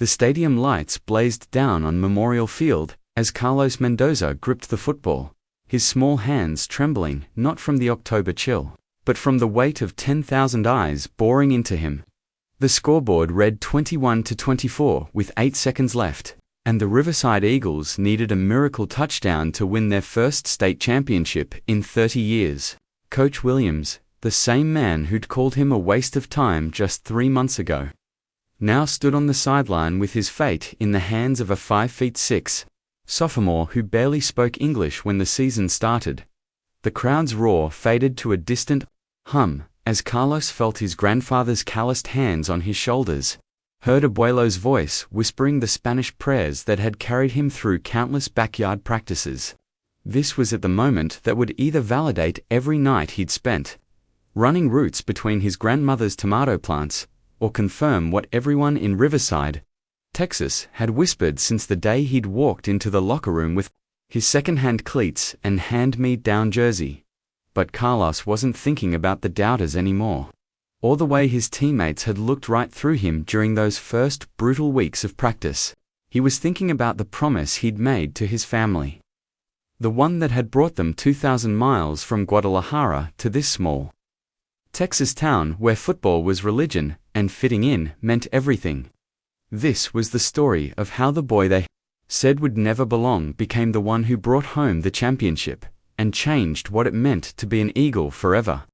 The stadium lights blazed down on Memorial Field as Carlos Mendoza gripped the football, his small hands trembling not from the October chill, but from the weight of 10,000 eyes boring into him. The scoreboard read 21-24 with 8 seconds left, and the Riverside Eagles needed a miracle touchdown to win their first state championship in 30 years. Coach Williams, the same man who'd called him a waste of time just 3 months ago, now stood on the sideline with his fate in the hands of a 5'6" sophomore who barely spoke English when the season started. The crowd's roar faded to a distant hum as Carlos felt his grandfather's calloused hands on his shoulders, heard Abuelo's voice whispering the Spanish prayers that had carried him through countless backyard practices. This was at the moment that would either validate every night he'd spent running routes between his grandmother's tomato plants, or confirm what everyone in Riverside, Texas, had whispered since the day he'd walked into the locker room with his second-hand cleats and hand-me-down jersey. But Carlos wasn't thinking about the doubters anymore, or the way his teammates had looked right through him during those first brutal weeks of practice. He was thinking about the promise he'd made to his family, the one that had brought them 2,000 miles from Guadalajara to this small Texas town where football was religion and fitting in meant everything. This was the story of how the boy they said would never belong became the one who brought home the championship and changed what it meant to be an Eagle forever.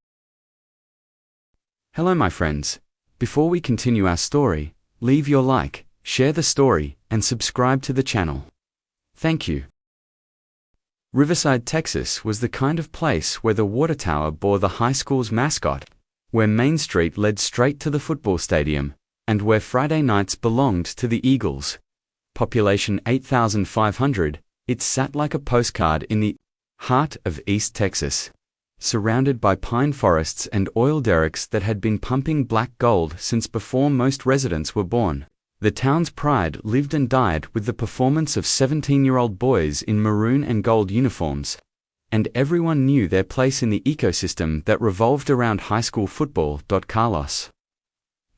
Hello my friends. Before we continue our story, leave your like, share the story, and subscribe to the channel. Thank you. Riverside, Texas was the kind of place where the water tower bore the high school's mascot, where Main Street led straight to the football stadium, and where Friday nights belonged to the Eagles. Population 8,500, it sat like a postcard in the heart of East Texas, surrounded by pine forests and oil derricks that had been pumping black gold since before most residents were born. The town's pride lived and died with the performance of 17-year-old boys in maroon and gold uniforms, and everyone knew their place in the ecosystem that revolved around high school football. Carlos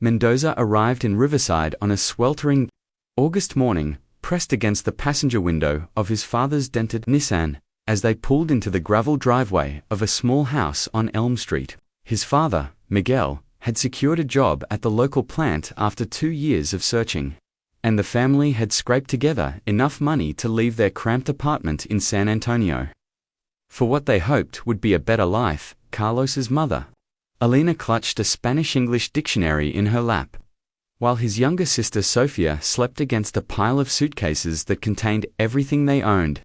Mendoza arrived in Riverside on a sweltering August morning, pressed against the passenger window of his father's dented Nissan, as they pulled into the gravel driveway of a small house on Elm Street. His father, Miguel, had secured a job at the local plant after 2 years of searching, and the family had scraped together enough money to leave their cramped apartment in San Antonio for what they hoped would be a better life. Carlos's mother, Alina, clutched a Spanish-English dictionary in her lap, while his younger sister Sofia slept against a pile of suitcases that contained everything they owned.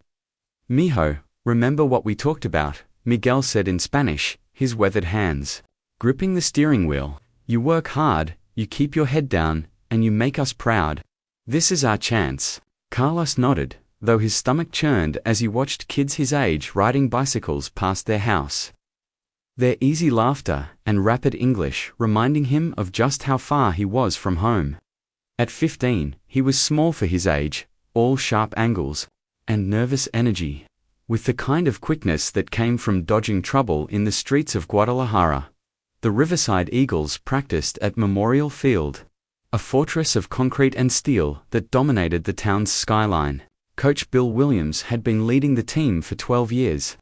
"Mijo, remember what we talked about," Miguel said in Spanish, his weathered hands gripping the steering wheel. "You work hard, you keep your head down, and you make us proud. This is our chance." Carlos nodded, though his stomach churned as he watched kids his age riding bicycles past their house, their easy laughter and rapid English reminding him of just how far he was from home. At 15, he was small for his age, all sharp angles and nervous energy, with the kind of quickness that came from dodging trouble in the streets of Guadalajara. The Riverside Eagles practiced at Memorial Field, a fortress of concrete and steel that dominated the town's skyline. Coach Bill Williams had been leading the team for 12 years,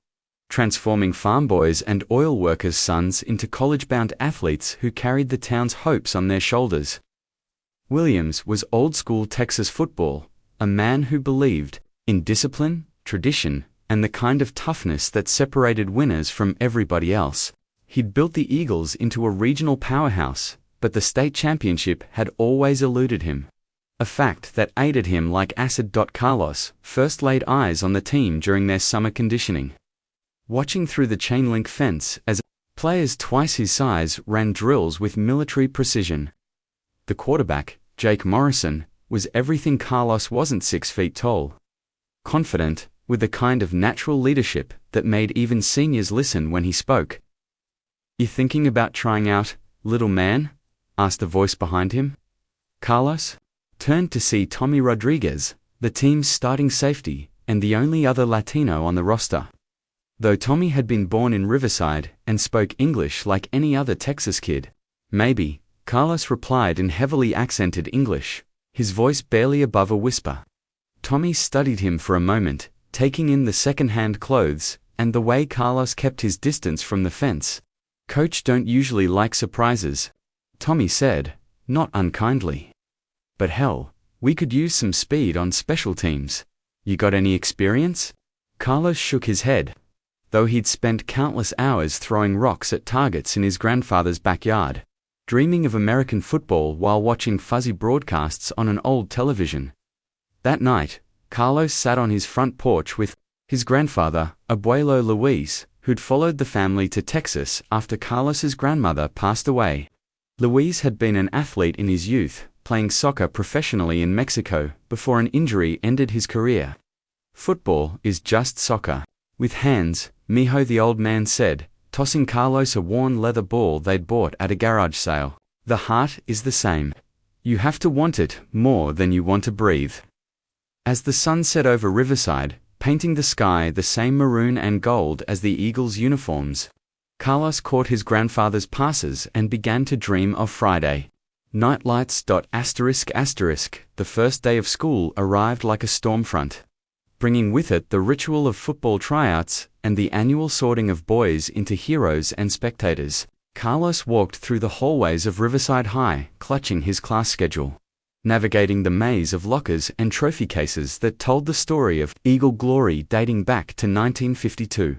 transforming farm boys and oil workers' sons into college-bound athletes who carried the town's hopes on their shoulders. Williams was old-school Texas football, a man who believed in discipline, tradition, and the kind of toughness that separated winners from everybody else. He'd built the Eagles into a regional powerhouse, but the state championship had always eluded him, a fact that aided him like acid. Carlos first laid eyes on the team during their summer conditioning, watching through the chain-link fence as players twice his size ran drills with military precision. The quarterback, Jake Morrison, was everything Carlos wasn't 6 feet tall. Confident, with the kind of natural leadership that made even seniors listen when he spoke. "You thinking about trying out, little man?" asked a voice behind him. Carlos turned to see Tommy Rodriguez, the team's starting safety and the only other Latino on the roster. Though Tommy had been born in Riverside and spoke English like any other Texas kid, maybe, Carlos replied in heavily accented English. his voice barely above a whisper. Tommy studied him for a moment, taking in the second-hand clothes and the way Carlos kept his distance from the fence. "Coach don't usually like surprises," Tommy said, not unkindly. "But hell, we could use some speed on special teams. You got any experience?" Carlos shook his head. Though he'd spent countless hours throwing rocks at targets in his grandfather's backyard, dreaming of American football while watching fuzzy broadcasts on an old television. That night, Carlos sat on his front porch with his grandfather, Abuelo Luis, who'd followed the family to Texas after Carlos's grandmother passed away. Luis had been an athlete in his youth, playing soccer professionally in Mexico before an injury ended his career. "Football is just soccer. With hands," Mijo the old man said, tossing Carlos a worn leather ball they'd bought at a garage sale. "The heart is the same. You have to want it more than you want to breathe." As the sun set over Riverside, painting the sky the same maroon and gold as the Eagles' uniforms, Carlos caught his grandfather's passes and began to dream of Friday. Nightlights. The first day of school arrived like a storm front, bringing with it the ritual of football tryouts and the annual sorting of boys into heroes and spectators. Carlos walked through the hallways of Riverside High, clutching his class schedule, navigating the maze of lockers and trophy cases that told the story of Eagle glory dating back to 1952.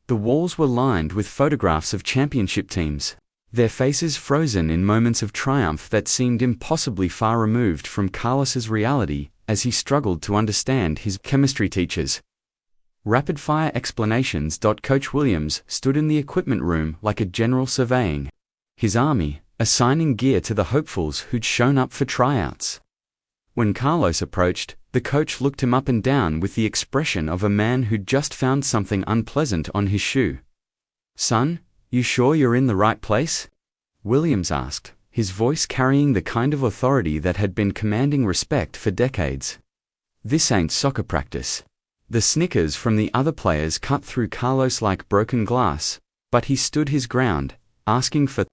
The walls were lined with photographs of championship teams, their faces frozen in moments of triumph that seemed impossibly far removed from Carlos's reality as he struggled to understand his chemistry teachers. Rapid-fire explanations. Coach Williams stood in the equipment room like a general surveying his army, assigning gear to the hopefuls who'd shown up for tryouts. When Carlos approached, the coach looked him up and down with the expression of a man who'd just found something unpleasant on his shoe. "Son, you sure you're in the right place?" Williams asked, his voice carrying the kind of authority that had been commanding respect for decades. "This ain't soccer practice." The snickers from the other players cut through Carlos like broken glass, but he stood his ground, asking for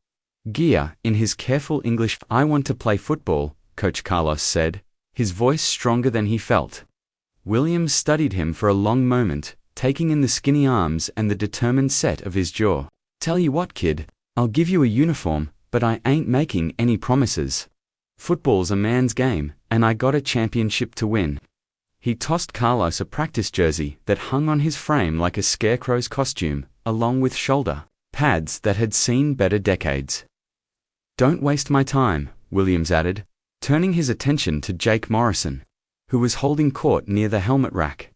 gear in his careful English. "I want to play football," Coach Carlos said, his voice stronger than he felt. Williams studied him for a long moment, taking in the skinny arms and the determined set of his jaw. "Tell you what, kid, I'll give you a uniform, but I ain't making any promises. Football's a man's game, and I got a championship to win." He tossed Carlos a practice jersey that hung on his frame like a scarecrow's costume, along with shoulder pads that had seen better decades. "Don't waste my time," Williams added, turning his attention to Jake Morrison, who was holding court near the helmet rack.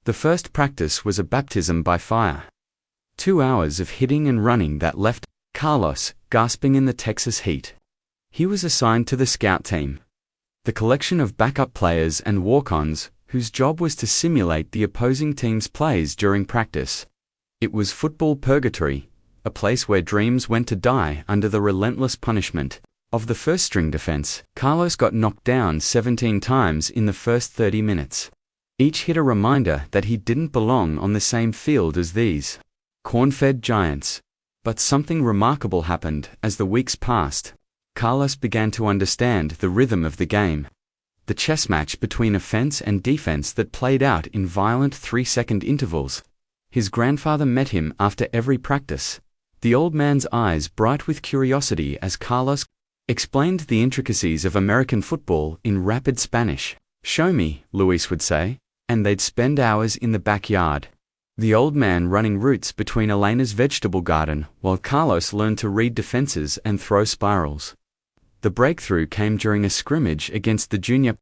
The first practice was a baptism by fire. 2 hours of hitting and running that left Carlos gasping in the Texas heat. He was assigned to the scout team, the collection of backup players and walk-ons whose job was to simulate the opposing team's plays during practice. It was football purgatory, a place where dreams went to die under the relentless punishment of the first-string defense. Carlos got knocked down 17 times in the first 30 minutes. Each hit a reminder that he didn't belong on the same field as these corn-fed giants. But something remarkable happened as the weeks passed. Carlos began to understand the rhythm of the game. The chess match between offense and defense that played out in violent 3-second intervals. His grandfather met him after every practice, the old man's eyes bright with curiosity as Carlos explained the intricacies of American football in rapid Spanish. "Show me," Luis would say, and they'd spend hours in the backyard, the old man running routes between Elena's vegetable garden while Carlos learned to read defenses and throw spirals. The breakthrough came during a scrimmage against the junior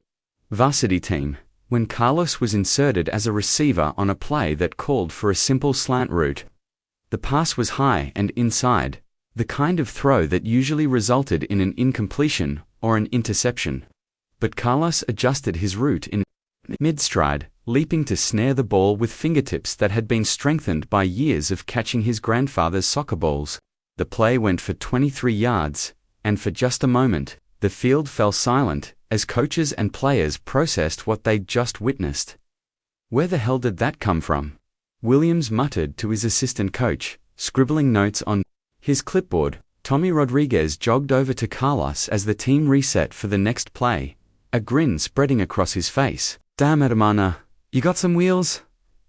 varsity team, when Carlos was inserted as a receiver on a play that called for a simple slant route. The pass was high and inside, the kind of throw that usually resulted in an incompletion or an interception. But Carlos adjusted his route in mid-stride, leaping to snare the ball with fingertips that had been strengthened by years of catching his grandfather's soccer balls. The play went for 23 yards, and for just a moment, the field fell silent as coaches and players processed what they'd just witnessed. "Where the hell did that come from?" Williams muttered to his assistant coach, scribbling notes on his clipboard. Tommy Rodriguez jogged over to Carlos as the team reset for the next play, a grin spreading across his face. "Damn, hermana, you got some wheels?"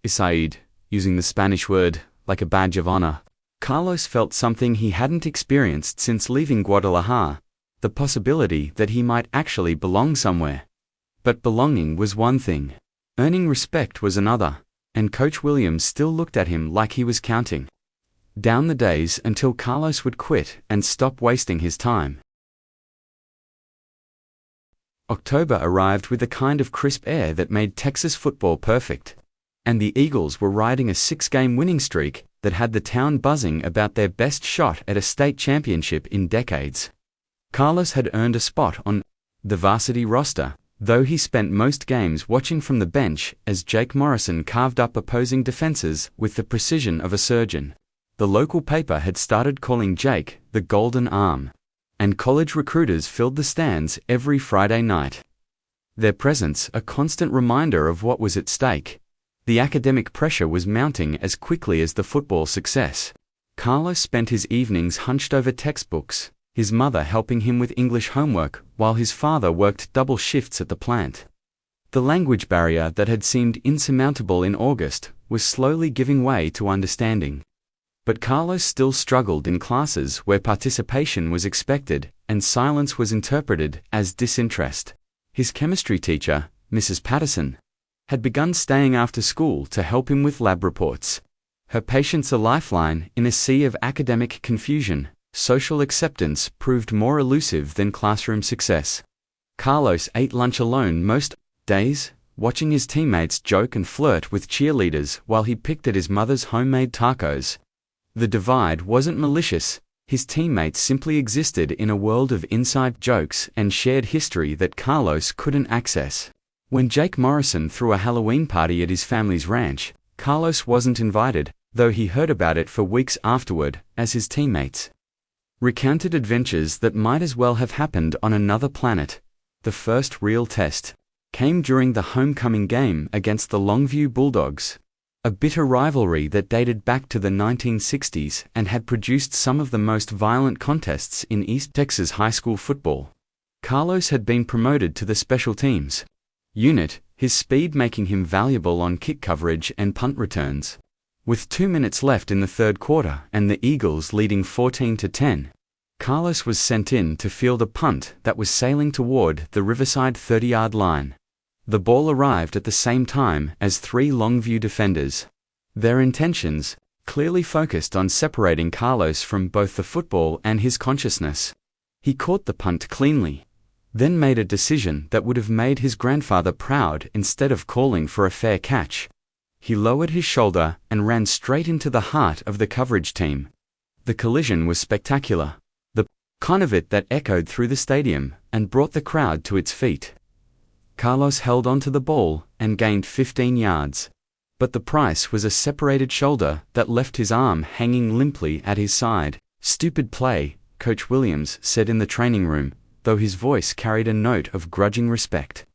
Isaid, using the Spanish word like a badge of honor. Carlos felt something he hadn't experienced since leaving Guadalajara, the possibility that he might actually belong somewhere. But belonging was one thing. Earning respect was another, and Coach Williams still looked at him like he was counting down the days until Carlos would quit and stop wasting his time. October arrived with a kind of crisp air that made Texas football perfect, and the Eagles were riding a 6-game winning streak that had the town buzzing about their best shot at a state championship in decades. Carlos had earned a spot on the varsity roster, though he spent most games watching from the bench as Jake Morrison carved up opposing defenses with the precision of a surgeon. The local paper had started calling Jake the Golden Arm, and college recruiters filled the stands every Friday night. Their presence a constant reminder of what was at stake. The academic pressure was mounting as quickly as the football success. Carlos spent his evenings hunched over textbooks, his mother helping him with English homework while his father worked double shifts at the plant. The language barrier that had seemed insurmountable in August was slowly giving way to understanding. But Carlos still struggled in classes where participation was expected and silence was interpreted as disinterest. His chemistry teacher, Mrs. Patterson, had begun staying after school to help him with lab reports. Her patience a lifeline in a sea of academic confusion. Social acceptance proved more elusive than classroom success. Carlos ate lunch alone most days, watching his teammates joke and flirt with cheerleaders while he picked at his mother's homemade tacos. The divide wasn't malicious, his teammates simply existed in a world of inside jokes and shared history that Carlos couldn't access. When Jake Morrison threw a Halloween party at his family's ranch, Carlos wasn't invited, though he heard about it for weeks afterward as his teammates recounted adventures that might as well have happened on another planet. The first real test came during the homecoming game against the Longview Bulldogs, a bitter rivalry that dated back to the 1960s and had produced some of the most violent contests in East Texas high school football. Carlos had been promoted to the special teams unit, his speed making him valuable on kick coverage and punt returns. With 2 minutes left in the third quarter and the Eagles leading 14-10, Carlos was sent in to field a punt that was sailing toward the Riverside 30-yard line. The ball arrived at the same time as 3 Longview defenders. Their intentions clearly focused on separating Carlos from both the football and his consciousness. He caught the punt cleanly, then made a decision that would have made his grandfather proud instead of calling for a fair catch. He lowered his shoulder and ran straight into the heart of the coverage team. The collision was spectacular, the kind of it that echoed through the stadium and brought the crowd to its feet. Carlos held onto the ball and gained 15 yards. But the price was a separated shoulder that left his arm hanging limply at his side. "Stupid play," Coach Williams said in the training room, though his voice carried a note of grudging respect.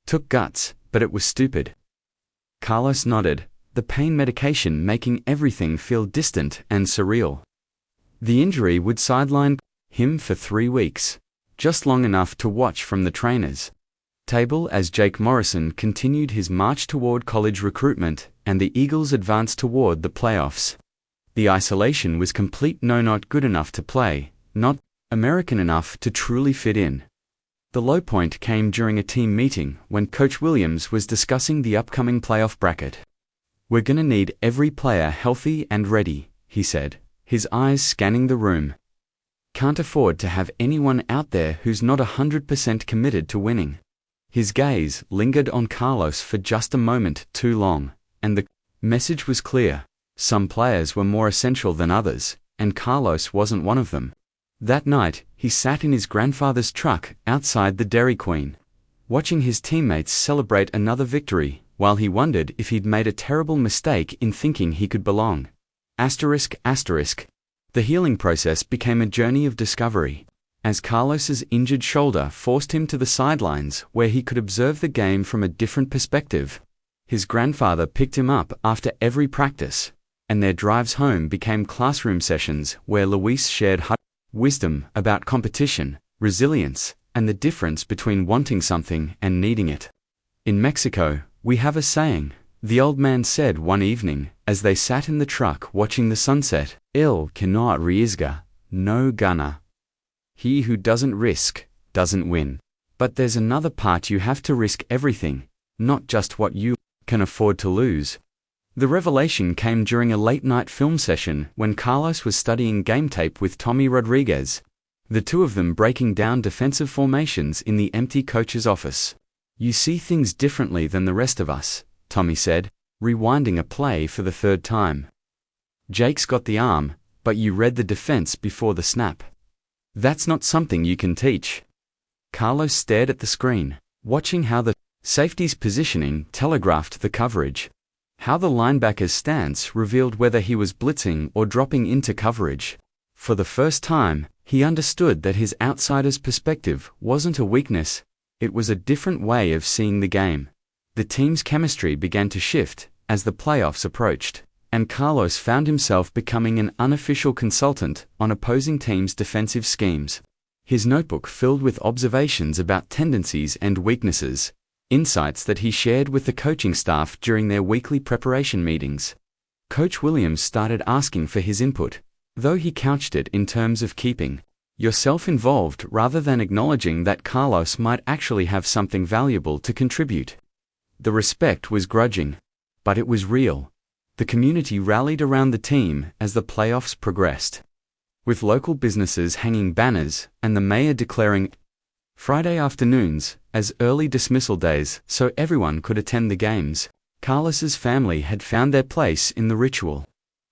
"Took guts, but it was stupid." Carlos nodded, the pain medication making everything feel distant and surreal. The injury would sideline him for 3 weeks, just long enough to watch from the trainers' table as Jake Morrison continued his march toward college recruitment and the Eagles advanced toward the playoffs. The isolation was complete. Not good enough to play, not American enough to truly fit in. The low point came during a team meeting when Coach Williams was discussing the upcoming playoff bracket. "We're gonna need every player healthy and ready," he said, his eyes scanning the room. "Can't afford to have anyone out there who's not 100% committed to winning." His gaze lingered on Carlos for just a moment too long, and the message was clear. Some players were more essential than others, and Carlos wasn't one of them. That night, he sat in his grandfather's truck outside the Dairy Queen, watching his teammates celebrate another victory, while he wondered if he'd made a terrible mistake in thinking he could belong. The healing process became a journey of discovery, as Carlos's injured shoulder forced him to the sidelines where he could observe the game from a different perspective. His grandfather picked him up after every practice, and their drives home became classroom sessions where Luis shared wisdom about competition, resilience, and the difference between wanting something and needing it. In Mexico, we have a saying, the old man said one evening, as they sat in the truck watching the sunset, "El que no arriesga, no gana." He who doesn't risk, doesn't win. But there's another part: you have to risk everything, not just what you can afford to lose. The revelation came during a late-night film session when Carlos was studying game tape with Tommy Rodriguez, the two of them breaking down defensive formations in the empty coach's office. "You see things differently than the rest of us," Tommy said, rewinding a play for the third time. "Jake's got the arm, but you read the defense before the snap. That's not something you can teach." Carlos stared at the screen, watching how the safety's positioning telegraphed the coverage, how the linebacker's stance revealed whether he was blitzing or dropping into coverage. For the first time, he understood that his outsider's perspective wasn't a weakness, it was a different way of seeing the game. The team's chemistry began to shift as the playoffs approached, and Carlos found himself becoming an unofficial consultant on opposing teams' defensive schemes. His notebook filled with observations about tendencies and weaknesses, insights that he shared with the coaching staff during their weekly preparation meetings. Coach Williams started asking for his input, though he couched it in terms of keeping yourself involved rather than acknowledging that Carlos might actually have something valuable to contribute. The respect was grudging, but it was real. The community rallied around the team as the playoffs progressed, with local businesses hanging banners and the mayor declaring Friday afternoons as early dismissal days so everyone could attend the games. Carlos's family had found their place in the ritual,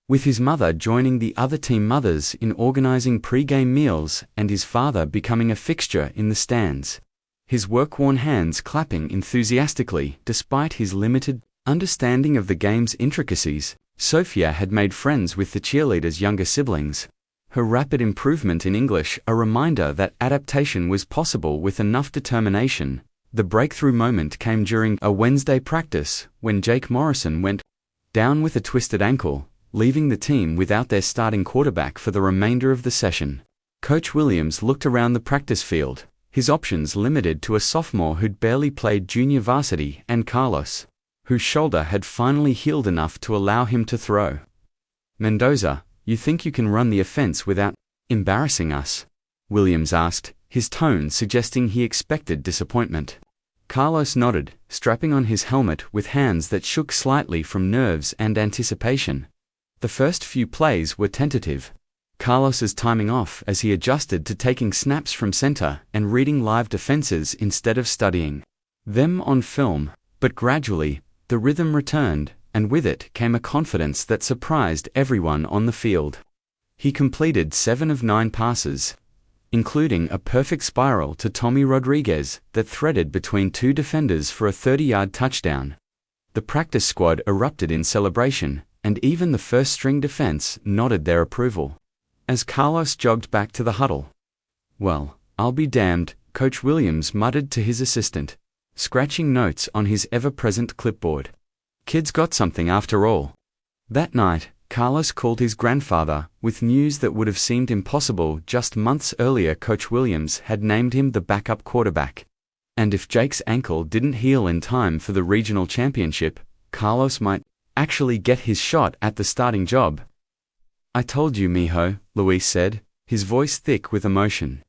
with his mother joining the other team mothers in organizing pre-game meals and his father becoming a fixture in the stands, his work-worn hands clapping enthusiastically despite his limited understanding of the game's intricacies. Sophia had made friends with the cheerleaders' younger siblings, her rapid improvement in English a reminder that adaptation was possible with enough determination. The breakthrough moment came during a Wednesday practice when Jake Morrison went down with a twisted ankle, leaving the team without their starting quarterback for the remainder of the session. Coach Williams looked around the practice field, his options limited to a sophomore who'd barely played junior varsity and Carlos, whose shoulder had finally healed enough to allow him to throw. "Mendoza, you think you can run the offense without embarrassing us?" Williams asked, his tone suggesting he expected disappointment. Carlos nodded, strapping on his helmet with hands that shook slightly from nerves and anticipation. The first few plays were tentative, Carlos's timing off as he adjusted to taking snaps from center and reading live defenses instead of studying them on film. But gradually, the rhythm returned, and with it came a confidence that surprised everyone on the field. He completed 7 of 9 passes, including a perfect spiral to Tommy Rodriguez that threaded between 2 defenders for a 30-yard touchdown. The practice squad erupted in celebration, and even the first-string defense nodded their approval as Carlos jogged back to the huddle. "Well, I'll be damned," Coach Williams muttered to his assistant, scratching notes on his ever-present clipboard. "Kid's got something after all." That night, Carlos called his grandfather with news that would have seemed impossible just months earlier. Coach Williams had named him the backup quarterback, and if Jake's ankle didn't heal in time for the regional championship, Carlos might actually get his shot at the starting job. "I told you, mijo," Luis said, his voice thick with emotion.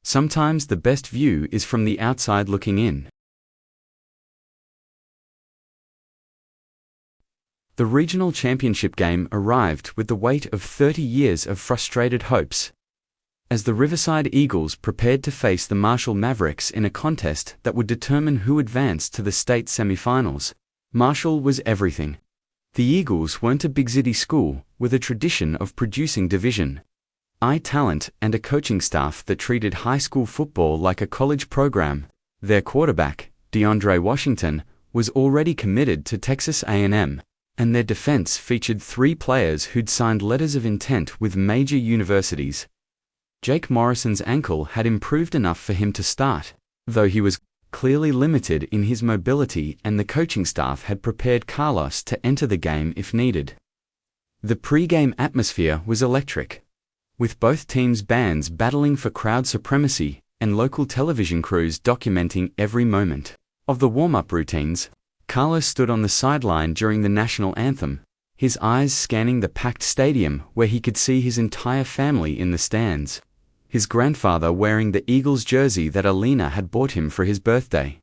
"Sometimes the best view is from the outside looking in." The regional championship game arrived with the weight of 30 years of frustrated hopes. As the Riverside Eagles prepared to face the Marshall Mavericks in a contest that would determine who advanced to the state semifinals, Marshall was everything. The Eagles weren't a big city school with a tradition of producing Division I talent and a coaching staff that treated high school football like a college program. Their quarterback, DeAndre Washington, was already committed to Texas A&M, and their defense featured 3 players who'd signed letters of intent with major universities. Jake Morrison's ankle had improved enough for him to start, though he was clearly limited in his mobility, and the coaching staff had prepared Carlos to enter the game if needed. The pre-game atmosphere was electric, with both teams' bands battling for crowd supremacy and local television crews documenting every moment of the warm-up routines. Carlos stood on the sideline during the national anthem, his eyes scanning the packed stadium where he could see his entire family in the stands. His grandfather wearing the Eagles jersey that Alina had bought him for his birthday.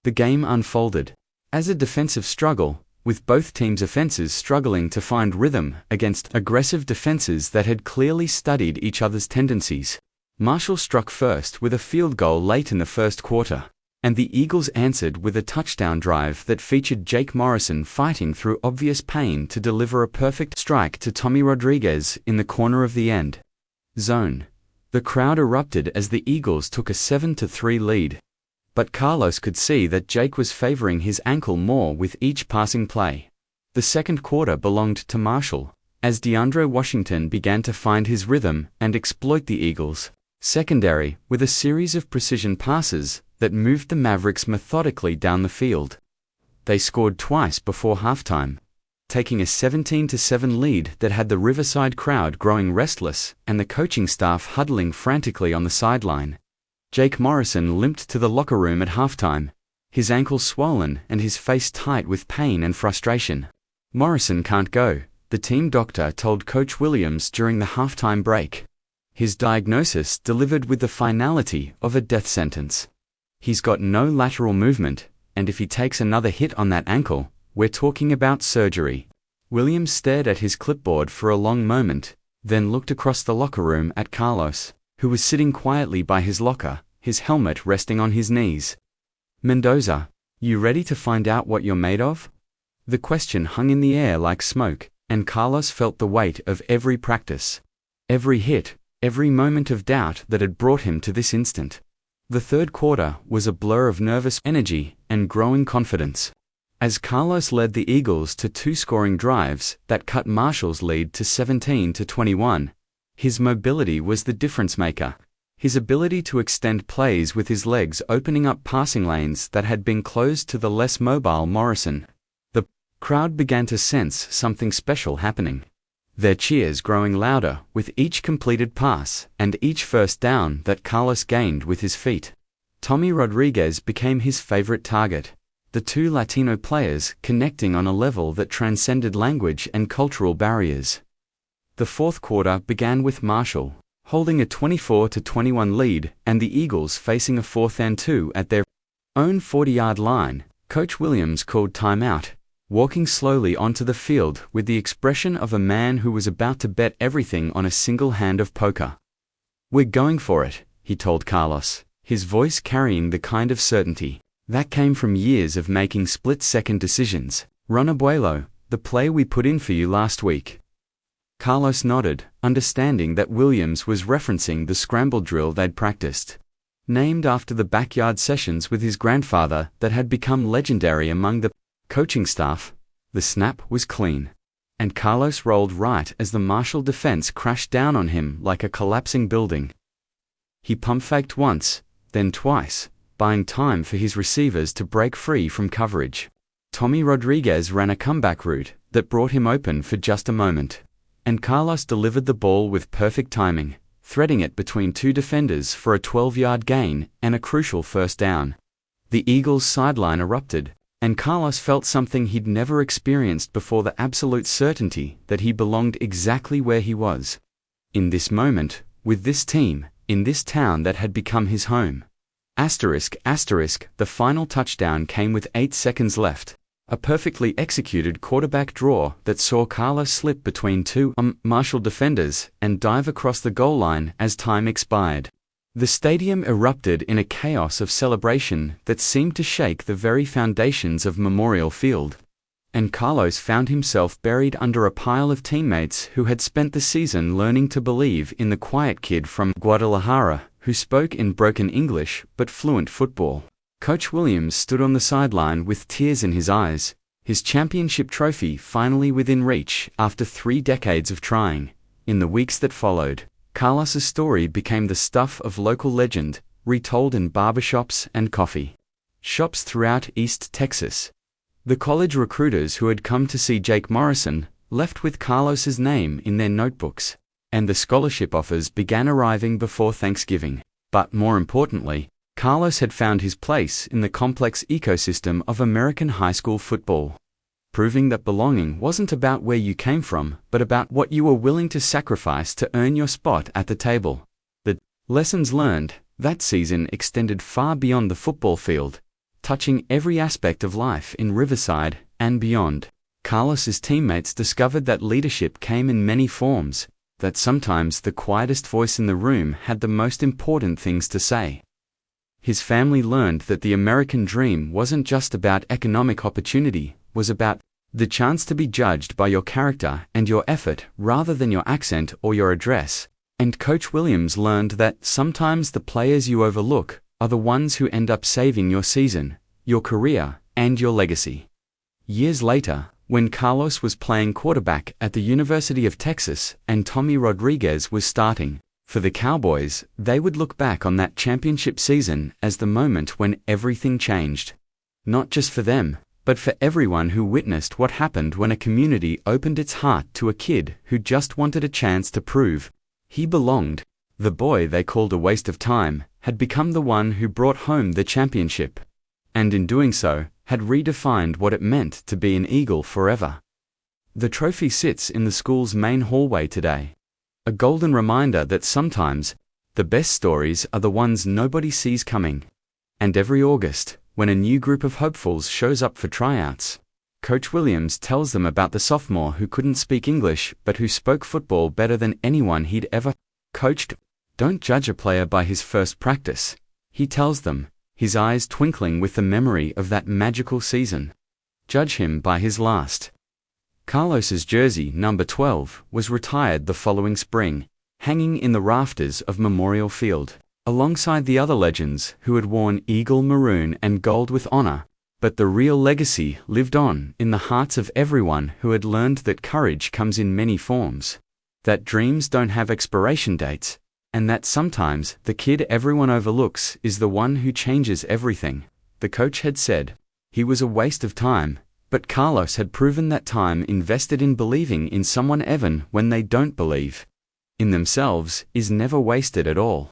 The game unfolded as a defensive struggle, with both teams' offenses struggling to find rhythm against aggressive defenses that had clearly studied each other's tendencies. Marshall struck first with a field goal late in the first quarter, and the Eagles answered with a touchdown drive that featured Jake Morrison fighting through obvious pain to deliver a perfect strike to Tommy Rodriguez in the corner of the end zone. The crowd erupted as the Eagles took a 7-3 lead. But Carlos could see that Jake was favoring his ankle more with each passing play. The second quarter belonged to Marshall, as DeAndre Washington began to find his rhythm and exploit the Eagles' secondary with a series of precision passes that moved the Mavericks methodically down the field. They scored twice before halftime, taking a 17-7 lead that had the Riverside crowd growing restless and the coaching staff huddling frantically on the sideline. Jake Morrison limped to the locker room at halftime, his ankle swollen and his face tight with pain and frustration. "Morrison can't go," the team doctor told Coach Williams during the halftime break. His diagnosis delivered with the finality of a death sentence. "He's got no lateral movement, and if he takes another hit on that ankle, we're talking about surgery." Williams stared at his clipboard for a long moment, then looked across the locker room at Carlos, who was sitting quietly by his locker, his helmet resting on his knees. "Mendoza, you ready to find out what you're made of?" The question hung in the air like smoke, and Carlos felt the weight of every practice, every hit, every moment of doubt that had brought him to this instant. The third quarter was a blur of nervous energy and growing confidence, as Carlos led the Eagles to two scoring drives that cut Marshall's lead to 17-21. His mobility was the difference maker, his ability to extend plays with his legs opening up passing lanes that had been closed to the less mobile Morrison. The crowd began to sense something special happening, their cheers growing louder with each completed pass and each first down that Carlos gained with his feet. Tommy Rodriguez became his favorite target, the two Latino players connecting on a level that transcended language and cultural barriers. The fourth quarter began with Marshall holding a 24-21 lead and the Eagles facing a 4th and 2 at their own 40-yard line. Coach Williams called timeout, walking slowly onto the field with the expression of a man who was about to bet everything on a single hand of poker. "We're going for it," he told Carlos, his voice carrying the kind of certainty that came from years of making split-second decisions. "Run Abuelo, the play we put in for you last week." Carlos nodded, understanding that Williams was referencing the scramble drill they'd practiced, named after the backyard sessions with his grandfather that had become legendary among the coaching staff. The snap was clean, and Carlos rolled right as the Marshall defense crashed down on him like a collapsing building. He pump-faked once, then twice, buying time for his receivers to break free from coverage. Tommy Rodriguez ran a comeback route that brought him open for just a moment, and Carlos delivered the ball with perfect timing, threading it between two defenders for a 12-yard gain and a crucial first down. The Eagles' sideline erupted, and Carlos felt something he'd never experienced before: the absolute certainty that he belonged exactly where he was, in this moment, with this team, in this town that had become his home. The final touchdown came with 8 seconds left. A perfectly executed quarterback draw that saw Carlos slip between two Marshall defenders and dive across the goal line as time expired. The stadium erupted in a chaos of celebration that seemed to shake the very foundations of Memorial Field. And Carlos found himself buried under a pile of teammates who had spent the season learning to believe in the quiet kid from Guadalajara who spoke in broken English but fluent football. Coach Williams stood on the sideline with tears in his eyes, his championship trophy finally within reach after 3 decades of trying. In the weeks that followed, Carlos's story became the stuff of local legend, retold in barbershops and coffee shops throughout East Texas. The college recruiters who had come to see Jake Morrison left with Carlos's name in their notebooks, and the scholarship offers began arriving before Thanksgiving. But more importantly, Carlos had found his place in the complex ecosystem of American high school football, proving that belonging wasn't about where you came from, but about what you were willing to sacrifice to earn your spot at the table. The lessons learned that season extended far beyond the football field, touching every aspect of life in Riverside and beyond. Carlos's teammates discovered that leadership came in many forms, that sometimes the quietest voice in the room had the most important things to say. His family learned that the American dream wasn't just about economic opportunity, was about the chance to be judged by your character and your effort rather than your accent or your address. And Coach Williams learned that sometimes the players you overlook are the ones who end up saving your season, your career, and your legacy. Years later, when Carlos was playing quarterback at the University of Texas and Tommy Rodriguez was starting for the Cowboys, they would look back on that championship season as the moment when everything changed. Not just for them, but for everyone who witnessed what happened when a community opened its heart to a kid who just wanted a chance to prove he belonged. The boy they called a waste of time had become the one who brought home the championship, and in doing so, had redefined what it meant to be an Eagle forever. The trophy sits in the school's main hallway today, a golden reminder that sometimes the best stories are the ones nobody sees coming. And every August, when a new group of hopefuls shows up for tryouts, Coach Williams tells them about the sophomore who couldn't speak English but who spoke football better than anyone he'd ever coached. Don't judge a player by his first practice, he tells them, his eyes twinkling with the memory of that magical season. Judge him by his last. Carlos's jersey, number 12, was retired the following spring, hanging in the rafters of Memorial Field, alongside the other legends who had worn Eagle maroon and gold with honor. But the real legacy lived on in the hearts of everyone who had learned that courage comes in many forms, that dreams don't have expiration dates, and that sometimes the kid everyone overlooks is the one who changes everything. The coach had said he was a waste of time, but Carlos had proven that time invested in believing in someone even when they don't believe in themselves is never wasted at all.